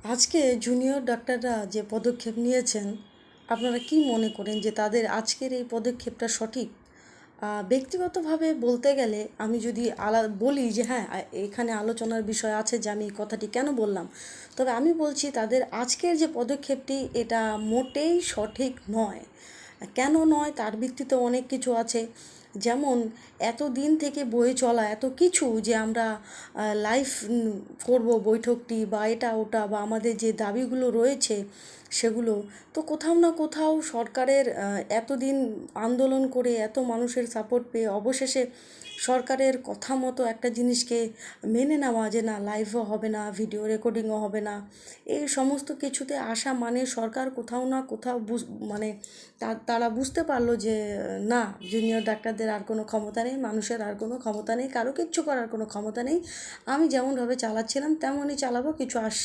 আজকে জুনিয়র ডাক্তাররা যে পদক্ষেপ নিয়েছেন, আপনারা কি মনে করেন যে তাদের আজকের এই পদক্ষেপটা সঠিক? ব্যক্তিগতভাবে বলতে গেলে আমি যদি বলি যে হ্যাঁ, এখানে আলোচনার বিষয় আছে যে আমি এই কথাটি কেন বললাম। তবে আমি বলছি তাদের আজকের যে পদক্ষেপটি এটা মোটেই সঠিক নয়। কেন নয় তার ভিত্তিতে অনেক কিছু আছে। যেমন এত দিন থেকে বয়ে চলা এত কিছু যে আমরা লাইভ করব বৈঠকটি বা এটা ওটা বা আমাদের যে দাবিগুলো রয়েছে সেগুলো, তো কোথাও না কোথাও সরকারের এতদিন আন্দোলন করে এত মানুষের সাপোর্ট পেয়ে অবশেষে সরকারের কথা মতো একটা জিনিসকে মেনে নেওয়া যে না লাইভও হবে না, ভিডিও রেকর্ডিংও হবে না, এই সমস্ত কিছুতে আসা মানে সরকার কোথাও না কোথাও মানে তারা বুঝতে পারলো যে না, জুনিয়র ডাক্তারদের আর কোনো ক্ষমতা নেই, মানুষের আর কোনো ক্ষমতা নেই, কারো কিচ্ছু করার কোনো ক্ষমতা নেই। আমি যেমনভাবে চালাচ্ছিলাম তেমনই চালাবো, কিছু আশ্বাস